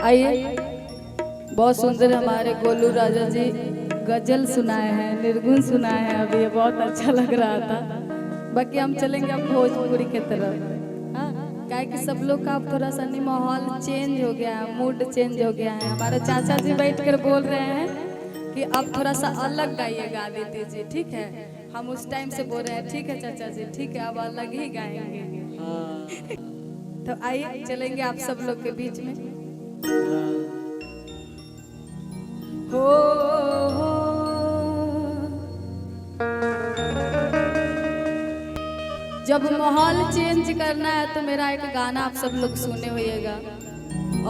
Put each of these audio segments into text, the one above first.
आइए, बहुत सुंदर हमारे गोलू राजा जी गजल सुनाए हैं, निर्गुण सुनाए हैं। अभी ये बहुत अच्छा लग रहा था। बाकी हम चलेंगे अब भोजपुरी के तरफ। हाँ, क्या कि सब लोग का अब थोड़ा सा नहीं माहौल चेंज हो गया है, मूड चेंज हो गया है। हमारे चाचा जी बैठकर बोल रहे हैं कि अब थोड़ा सा अलग गाइएगा आदित्य जी, ठीक है। हम उस टाइम से बोल रहे हैं ठीक है चाचा जी, ठीक है, अब अलग ही गाएंगे। तो आइए चलेंगे आप सब लोग के बीच में। हो जब माहौल चेंज करना है तो मेरा एक गाना आप सब लोग सुने होइएगा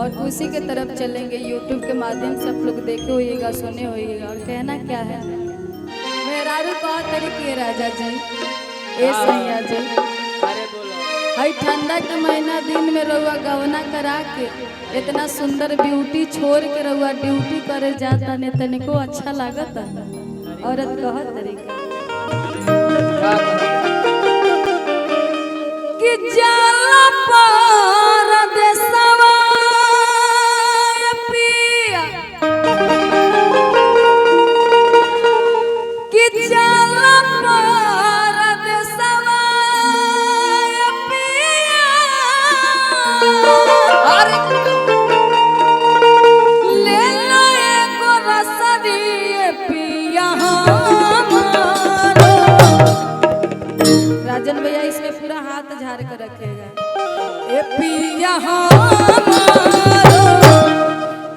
और उसी के तरफ चलेंगे। यूट्यूब के माध्यम से आप लोग देखे होइएगा, सुने होइएगा। और कहना क्या है, मेहरारू कहा तरीके राजा जी, ए सैया जी, हई ठंडा के महीना दिन में रहुआ गवना करा के इतना सुंदर ब्यूटी छोड़ के रहुआ ड्यूटी करे जाता ने तनिको अच्छा लागता। औरत कह तरीका कि जाला परदेसवा पिया, कि जाला परदेसवा पिया, ले लो एगो रसरी पिया हमारो। राजन भैया इसमें पूरा हाथ झाड़ कर रखेगा। ए पिया हमारो,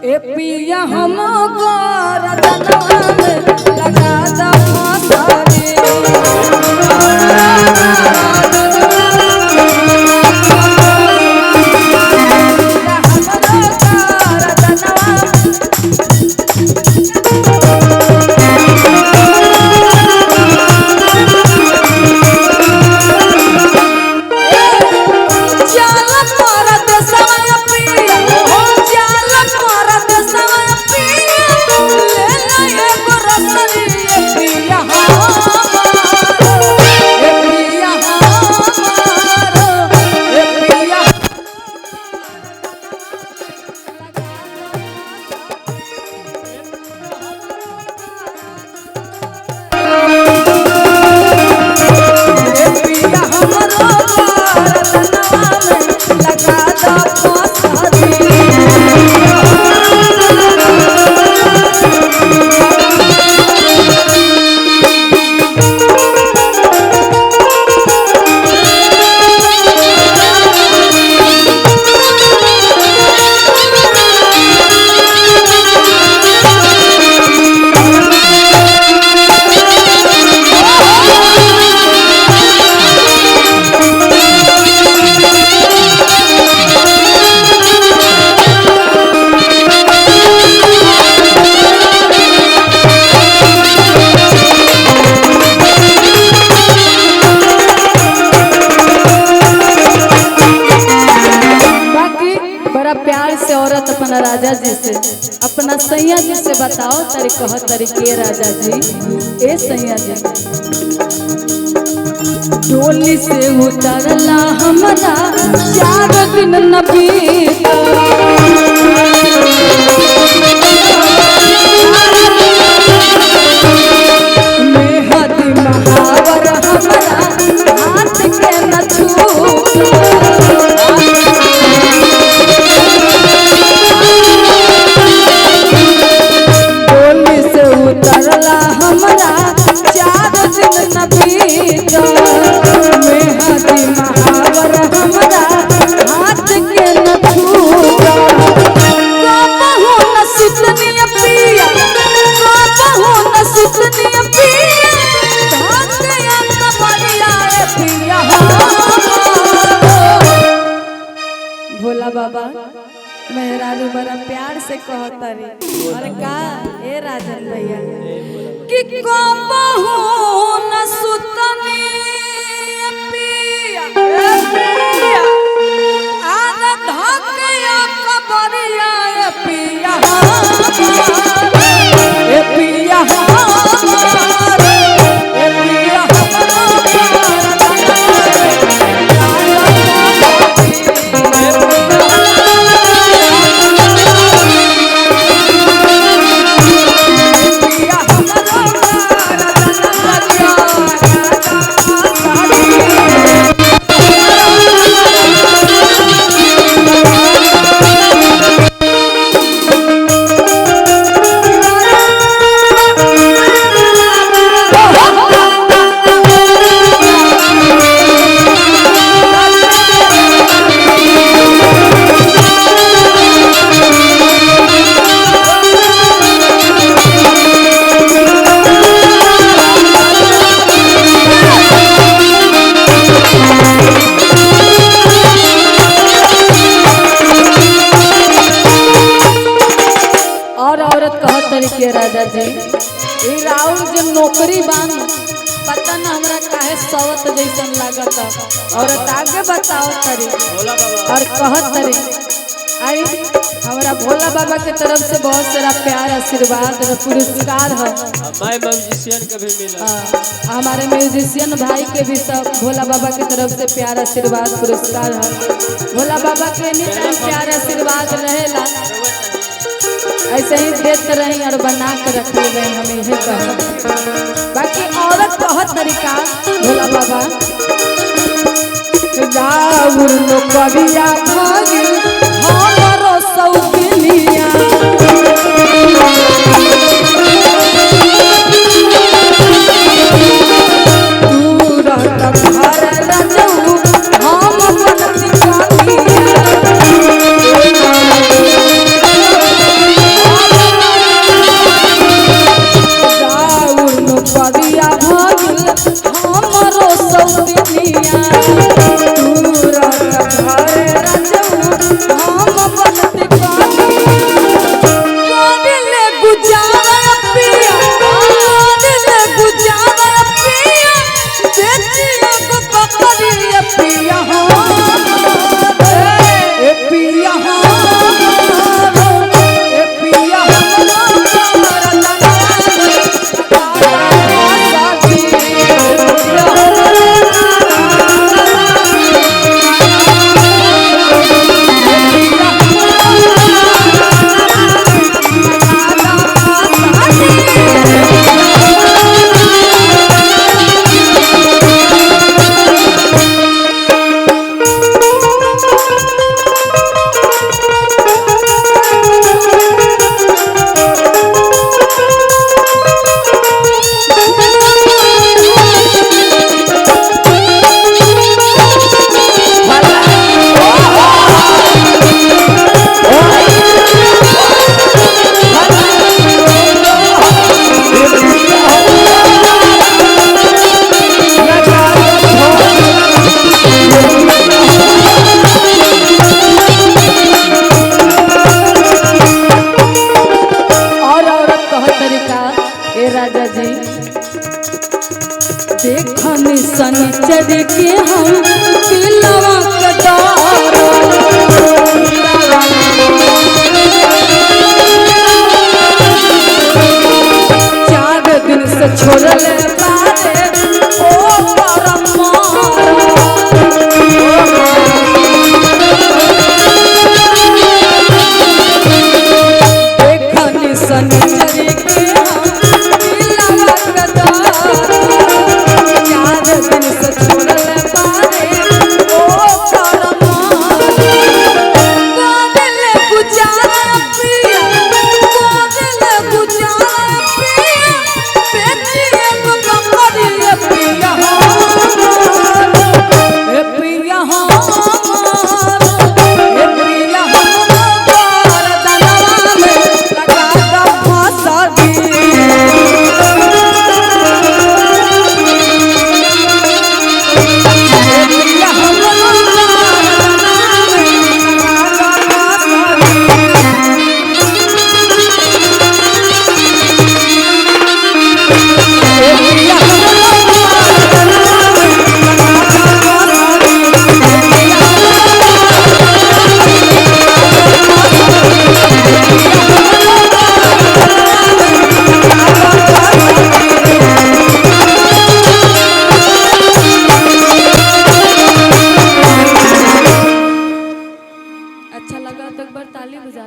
ए पिया हमको रतनवा में लगा दा फांसी। प्यार से औरत अपना राजा जी से, अपना सैया जी से बताओ तारी कह तरीके राजा जी, ए सैया जी, डोली से उतरला हमारा 4 दिन न बीता, मेहदी महावर हमारा हाथ के न छूटा, उतरला हमारा 4 दिन न बीता, मेहदी महावर हमारा हाथ के न छूटा। कबहू न सुतनी पिया, कबहू न सुतनी पिया, धकिया कमरिया पिया भोला बाबा मेहरारू बड़ा प्यार से कहता रे। और का ए राजन भैया कि कबहू न सुतनी पिया, आग धकिया कबरिया पिया ए पिया के राजा जी ये राउर जो नौकरी बान पता ना हमरा काहे सवत जैसन लागता और आगे बताओ तरी और कहत तरी आई हमारा भोला बाबा के तरफ से बहुत सारा प्यार आशीर्वाद और पुरस्कार है। मैं म्यूजिशियन के भी मिला हमारे म्यूजिशियन भाई के भी सब भोला बाबा की तरफ से प्यार आशीर्वाद पुरस्कार है। भोला बाबा के एनी टाइम प्यार आशीर्वाद रहेला ऐसे ही देते रही और बना के रखते रहे हम यही कहें। बाकी औरत बहुत तरीका भोला बाबा राउर नौकरिया भागी हमरो सौतनिया राजा जी देखन सनिचर के हम दिलवा कटारो 4 दिन से छोड़ले बारे ओ परम देखन सनिचर के अच्छा लगा तो एक बार ताली बजा।